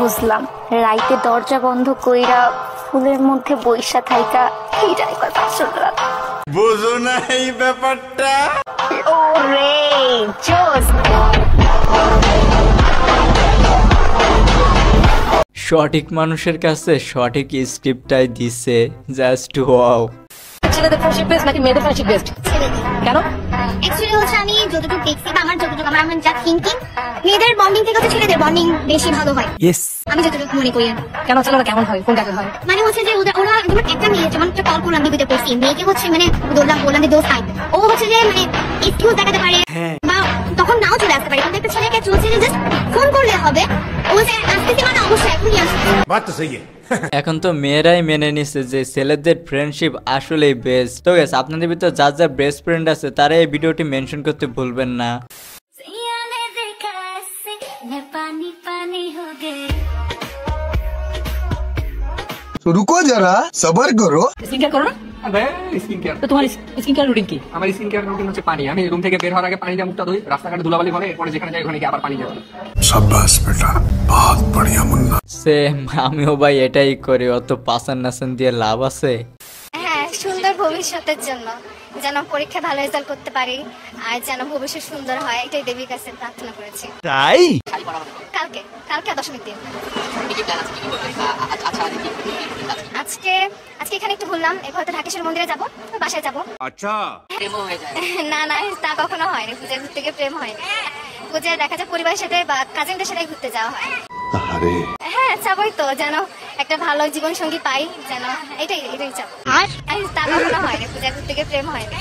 বুঝলাম রাইতে দরজা বন্ধ কইরা ফুলের মধ্যে বৈশা থাইকা এইটাই কয় পাঁচশোটা। বুঝো না এই ব্যাপারটা? ওরে জোস। সঠিক মানুষের কাছে সঠিক স্ক্রিপ্টটাই দিছে, জাস্ট ওয়াও। ছেলেদের ফ্রেন্ডশিপ বেস্ট নাকি মেয়েদের ফ্রেন্ডশিপ বেস্ট? কেন? অ্যাকচুয়ালি হচ্ছে আমি যতটুকু দেখছি বা আমার যতটুকু আমার যা থিংকিং, মেয়েদের বন্ডিং থেকে হচ্ছে ছেলেদের বন্ডিং বেশি ভালো হয়। ইয়েস, আমি যতটুকু মনে করি। কেন ছেলেরা কেমন হয়, কোন টাইপের হয়? মানে হচ্ছে যে ওরা যেমন একটা মেয়ে যেমন একটা কল করলাম বিবিতে করছি, মেয়েকে হচ্ছে মানে বললাম যে দোস্ত আই, ও হচ্ছে যে মানে এক্সকিউজ দেখাতে পারে বা তখন নাও চলে আসতে পারে। কিন্তু একটা ছেলেকে চলছে যে জাস্ট ফোন করলে হবে, ও যে আসতেছে মানে অবশ্যই এখনই আসবে। বাত তো সহি। এখন তো মেয়েরাই মেনে নিছে যে ছেলেদের ফ্রেন্ডশিপ আসলেই বেস্ট। তো গাইস, আপনাদের ভিতর যার যার বেস্ট ফ্রেন্ড আছে তারা এই ভিডিওটি মেনশন করতে ভুলবেন না। रुको जरा सबर करो। স্কিন কেয়ার করো না? স্কিন কেয়ার তো তোমার স্কিন কেয়ার রুটিন কি? আমার স্কিন কেয়ার রুটিন হচ্ছে পানি। আমি রুম থেকে বের হওয়ার আগে পানি দিয়ে মুখটা ধুই, রাস্তাঘাটে ধুলাবালি বলে, এরপরে যেখানে যাই ওখানে গিয়ে আবার পানি দিয়ে ধুই। शाबाश बेटा, बहुत बढ़िया मुन्ना। সেম, আমিও ভাই এটাই করি। অত পাসান নাসান দিয়ে লাভ আছে? হ্যাঁ, সুন্দর ভবিষ্যতের জন্য, যেন পরীক্ষা ভালো রেজাল্ট করতে পারি আর যেন ভবিষ্যৎ সুন্দর হয়, এটাই দেবীর কাছে প্রার্থনা করেছি। তাই কালকে দশমীর দিন। আজকে এখানে একটু ঘুরলাম, এরপর তো ঢাকেশ্বর মন্দিরে যাবো, বাসায় যাবো। আচ্ছা, না তা কখনো হয়নি। পূজা ঘুরতে গিয়ে প্রেম হয়নি। পূজায় দেখা যায় পরিবারের সাথে বা কাজিনদের সাথে ঘুরতে যাওয়া হয়। হ্যাঁ, চাবই তো যেন একটা ভালো জীবন সঙ্গী পাই, যেন এটাই চাবো। তা কখনো হয়নি। পূজা ঘুরতে গিয়ে প্রেম হয়নি।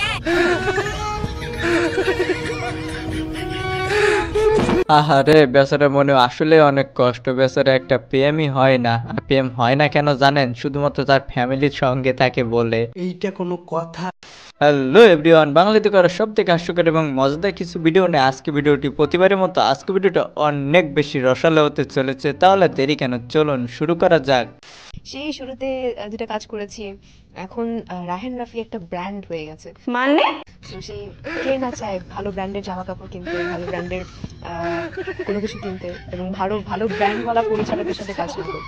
আহারে, বেচারা মনে আসলে অনেক কষ্ট। বেচারা একটা প্রেমই হয় না। আর প্রেম হয় না কেন জানেন? শুধুমাত্র তার ফ্যামিলির সঙ্গে তাকে বলে। এইটা কোনো কথা? হ্যালো এভরিওয়ান, বাংলাতে করা সব থেকে হাস্যকর এবং মজাদার কিছু ভিডিও নিয়ে আজকে ভিডিওটি প্রতিবারের মতো আজকে ভিডিওটা অনেক বেশি রসালো হতে চলেছে। তাহলে দেরি কেন, চলুন শুরু করা যাক। সেই শুরুতে যেটা কাজ করেছি, এখন রাহেন রাফি একটা ব্র্যান্ড হয়ে গেছে। মানে সেই কে না চায় ভালো ব্র্যান্ডের জামা কাপড় কিনতে, ভালো ব্র্যান্ডের কোনো কিছু কিনতে এবং ভালো ভালো ব্র্যান্ডওয়ালা পরিচালকের সাথে কাজ করতে।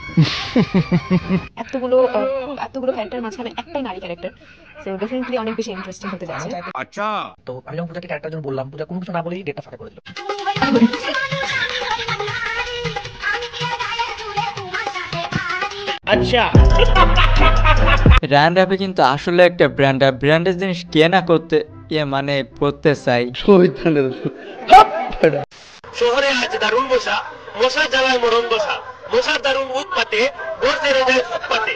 এতগুলো ক্যারেক্টার মাঝখানে একটাই নারী ক্যারেক্টার, সো ডেফিনেটলি অনেক বেশি ইন্টারেস্টিং হতে যাচ্ছে। আচ্ছা, তো আমি যখন পূজাকে ক্যারেক্টার জন্য বললাম, পূজা কোনো কিছু না বলেই ডেটটা ফাঁকা করে দিল। আচ্ছা। রায়ান রাফি কিন্তু আসলে একটা ব্র্যান্ড, আর ব্র্যান্ডের জিনিস কে না করতে মানে পড়তে চাই। শহরে আজ দারুণ বসা, মশা জ্বালায় মরণ বসা, মশার দারুণ উৎপাতে, ঘর ছেড়ে যায় ফুটপাতে।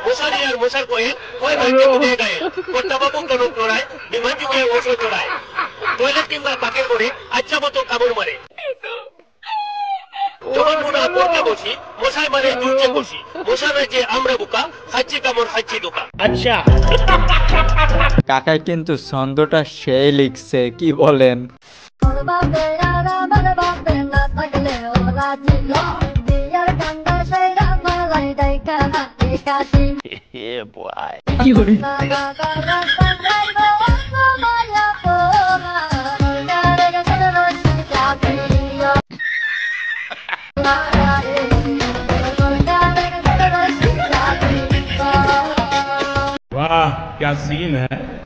মশারি আর মশার কয়ে কয় ভাগ্যে বুঝে গায়ে, কর্তা বাবু কেন চড়ায়, বিমান যুগে ওষুধ চড়ায়, টয়লেট কিংবা পাকে করে আচ্ছা মতো কামড় মারে। যখন মোনা পড়তে বসি, মশাই মানে দুলছে বসি, মশা যে আমরা বুকা, খাচ্ছি কামড় খাচ্ছি দোকা। আচ্ছা, কাকাই কিন্তু ছন্দটা সেই লিখছে, কি বলেন?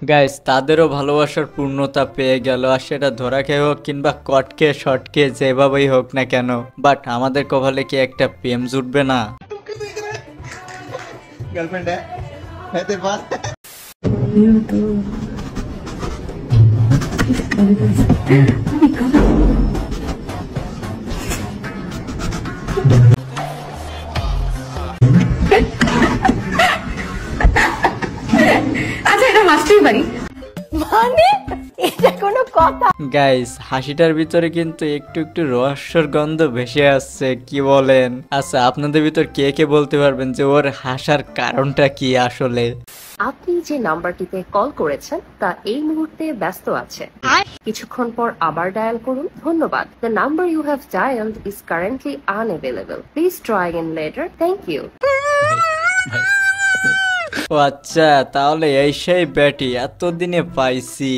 গাইস, তাদেরও ভালোবাসার পূর্ণতা পেয়ে গেল, আর সেটা ধরা খেয়ে হোক কিংবা কট খেয়ে শর্ট খেয়ে যেভাবেই হোক না কেন, বাট আমাদের কপালে কি একটা প্রেম জুটবে না? গার্লফ্রেন্ড है तेरे पास? আচ্ছা, এটা হাসতেই পারি মানে এটা কোনো কথা? গাইস, হাসিটার ভিতরে কিন্তু একটু একটু রহস্যর গন্ধ ভেসে আসছে, কি বলেন? আচ্ছা, আপনাদের ভিতর কে কে বলতে পারবেন যে ওর হাসার কারণটা কি আসলে? আপনি যে নাম্বারটিতে কল করেছেন তা এই মুহূর্তে ব্যস্ত আছে, কিছুক্ষণ পর আবার ডায়াল করুন। ধন্যবাদ। The number you have dialed is currently unavailable. Please try again later. Thank you. ও আচ্ছা, তাহলে এই সেই ব্যাটি এতদিনে পাইছি।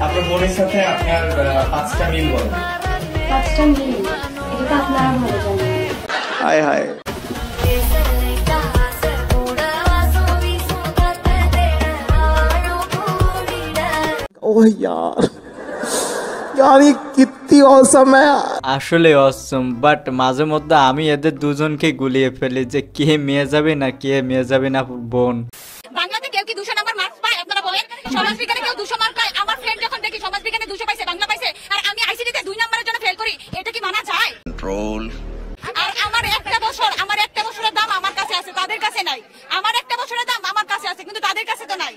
আপনার বোনের সাথে আপনার 5টা মিল বলেন। 5টা মিল, এটা আপনারা ভালো জানেন। हाय हाय ओह यार यार ये कितनी औसम है আসলে অসম, বাট মাঝে মধ্যে আমি এদের দুজনকে গুলিয়ে ফেলি যে কে মেয়ে যাবে না কে মেয়ে যাবে না বোন। বাংলাতে কেউ কি 200 নাম্বার মার্কস পায় আপনারা বলেন? সমাজ বিজ্ঞানে কেউ 200 মার্ক পায়? আমার ফ্রেন্ড যখন দেখি সমাজ বিজ্ঞানে 200 পাইছে, বাংলা পাইছে, আর আমি আইসিটি তে 2 নাম্বারের জন্য ফেল করি, এটা কি মানা যায়? कंट्रोल আর আমার একটা বছরের দাম আমার কাছে আছে, তাদের কাছে নাই। আমার একটা বছরের দাম আমার কাছে আছে, কিন্তু তাদের কাছে তো নাই।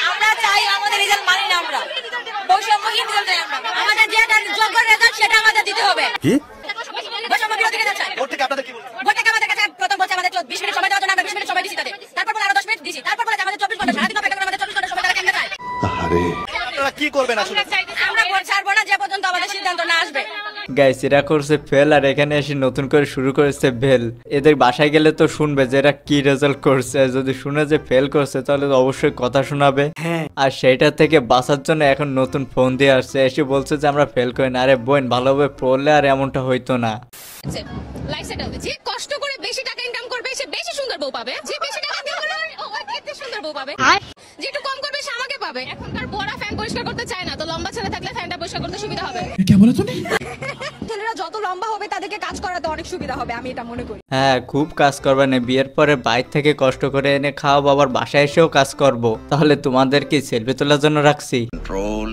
আমরা চাই আমাদের রেজাল্ট মানি না, আমরা বৈষম্যহীন রেজাল্ট চাই। আমরা আমাদের যেটা যোগ্য রেজাল্ট সেটা আমাদের দিতে হবে। কি বৈষম্য বিরোধী রেজাল্ট চাই। ভোট থেকে আপনাদের কি বলছেন? ভোট থেকে আমাদের কাছে প্রথম বলছে আমাদের 20 মিনিট সময় দেওয়ার জন্য আমরা 20 মিনিট সময় দিছি তাদের। তারপর বলে আরো 10 মিনিট দিছি। তারপর বলে আমাদের 24 ঘন্টা সারাদিন অপেক্ষা করে আমাদের 24 ঘন্টা সময় তারা কেন চায়? আরে আপনারা কি করবেন আসলে? আমরা ভোট ছাড়বো না যে পর্যন্ত আমাদের সিদ্ধান্ত না আসবে। গাইস এরা করছে ফেল আর এখানে এসে নতুন করে শুরু করেছে ভেল। এদের বাসায় গেলে তো শুনবে যে এরা কি রেজাল্ট করছে, যদি শুনে যে ফেল করছে তাহলে তো অবশ্যই কথা শোনাবে। আর সেইটা থেকে বাঁচার জন্য এখন নতুন ফোন দিয়ে আসছে, এসে বলছে যে আমরা ফেল করি না। আরে বোন ভালোভাবে পড়লে আর এমনটা হইতো না। লাইফ সেটেল যে কষ্ট করে বেশি টাকা ইনকাম করবে সে বেশি সুন্দর বউ পাবে, যে বেশি টাকা ইনকাম করবে ও এত সুন্দর বউ পাবে, যে একটু কম করবে সে আমাকে পাবে। এখনকার বড়া ফ্যান পরিষ্কার করতে চায় না, তো লম্বা ছেলে থাকলে ফ্যানটা পরিষ্কার করতে সুবিধা হবে। কি বলে তুমি? ছেলেরা যত লম্বা হবে তাদেরকে কাজ করাতে অনেক সুবিধা হবে, আমি এটা মনে করি। হ্যাঁ খুব কাজ করবে না, বিয়ের পরে বাইরে থেকে কষ্ট করে এনে খাওয়া, বাবার বাসায় এসেও কাজ করব। তাহলে তোমাদের কি সেলফি তোলার জন্য রাখছি? कंट्रोल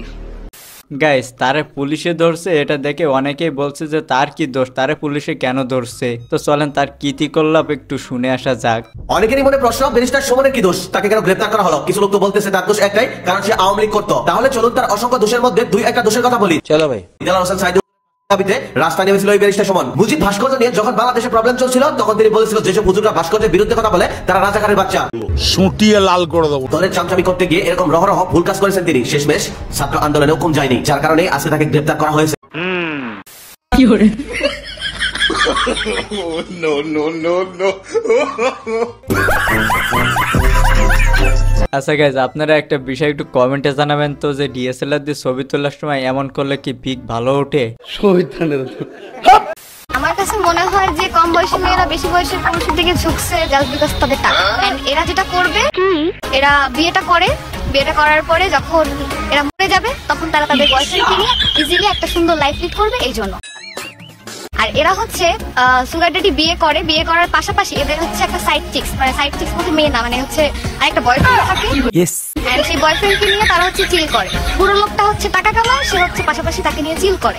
গাইস তারে পুলিশে ধরছে, এটা দেখে অনেকেই বলছে যে তার কি দোষ, তারে পুলিশে কেন ধরছে। তো চলেন তার কীর্তিকলাপ একটু শুনে আসা যাক। অনেকেরই মনে প্রশ্ন, ব্যারিস্টার সুমনের কি দোষ, তাকে কেন গ্রেফতার করা হলো? কিছু লোক তো বলতেছে তার দোষ একটাই, কারণ সে আওয়ামী লীগ করতো। তাহলে চলুন তার অসংখ্য দোষের মধ্যে 2-1টা দোষের কথা বলি। চলো ভাই। দিলার হোসেন সাইদুল দাবিতে রাস্তায় নেমেছিল ওই ব্যারিস্টার সুমন। মুজিব ভাস্কর্য নিয়ে যখন বাংলাদেশে প্রবলেম চলছিল তখন তিনি বলেছিল যেসব হুজুররা ভাস্কর্যের বিরুদ্ধে কথা বলে তারা রাজাকারের বাচ্চা, সুটিয়ে লাল করে দেবো। দলের চামচামি করতে গিয়ে এরকম রহরহ ভুল কাজ করেছেন তিনি। শেষমেশ ছাত্র আন্দোলনেও কম যায়নি, যার কারণে আজকে তাকে গ্রেফতার করা হয়েছে। नो नो नो नो আচ্ছা গাইজ আপনারা একটা বিষয় একটু কমেন্টে জানাবেন তো, যে ডিএসএলআর দিয়ে ছবি তোলার সময় এমন করলে কি পিক ভালো ওঠে? আমার কাছে মনে হয় যে কম বয়সী মেয়েরা বেশি বয়সের পুরুষের দিকে ঝুঁকছে জাস্ট বিকজ তাদের টাকা। And এরা যেটা করবে, এরা বিয়েটা করার পরে যখন এরা মরে যাবে তখন তারা তাদের বয়ফ্রেন্ডকে নিয়ে ইজিলি একটা সুন্দর লাইফ লিড করবে এই জন্য। আর এরা হচ্ছে সুগার ড্যাডি বিয়ে করার পাশাপাশি এদের হচ্ছে একটা সাইড চিক্স, মানে সাইড চিক্স বলতে মেয়ে না, মানে হচ্ছে আরেকটা বয়ফ্রেন্ড থাকে। And সেই বয়ফ্রেন্ডকে নিয়ে তারা হচ্ছে চিল করে। বুড়ো লোকটা হচ্ছে টাকা কামায়, সে হচ্ছে পাশাপাশি তাকে নিয়ে চিল করে।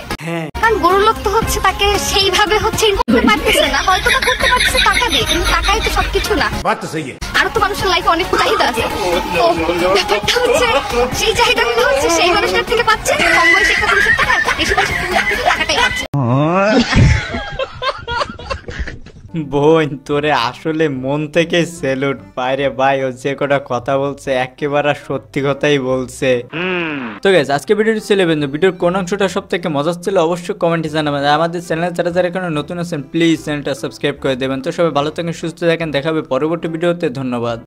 কারণ বুড়ো লোক তো হচ্ছে তাকে সেইভাবে হচ্ছে করতে পারতেছে না, হয়তো বা করতে পারতেছে টাকা দিয়ে, কিন্তু টাকাই তো সবকিছু না। আরো তো মানুষের লাইফে অনেক চাহিদা আছে, তো ব্যাপারটা হচ্ছে সেই চাহিদাগুলো হচ্ছে সেই মানুষটার থেকে পাচ্ছে, কম বয়সী একটা পুরুষের টাকা, বেশি বয়সী পুরুষের টাকাটাই পাচ্ছে। বোন তোরে আসলে মন থেকে স্যালুট, বাইরে ভাই ও যে কটা কথা বলছে একেবারে সত্যি কথাই বলছে। তো গাইস আজকে ভিডিওটি ছিল বন্ধু, ভিডিওর কোন অংশটা সব থেকে মজার ছিল অবশ্যই কমেন্টে জানাবেন। আমাদের চ্যানেলে যারা এখানে নতুন আছেন প্লিজ চ্যানেলটা সাবস্ক্রাইব করে দেবেন। তো সবাই ভালো থাকেন, সুস্থ থাকেন, দেখা হবে পরবর্তী ভিডিওতে। ধন্যবাদ।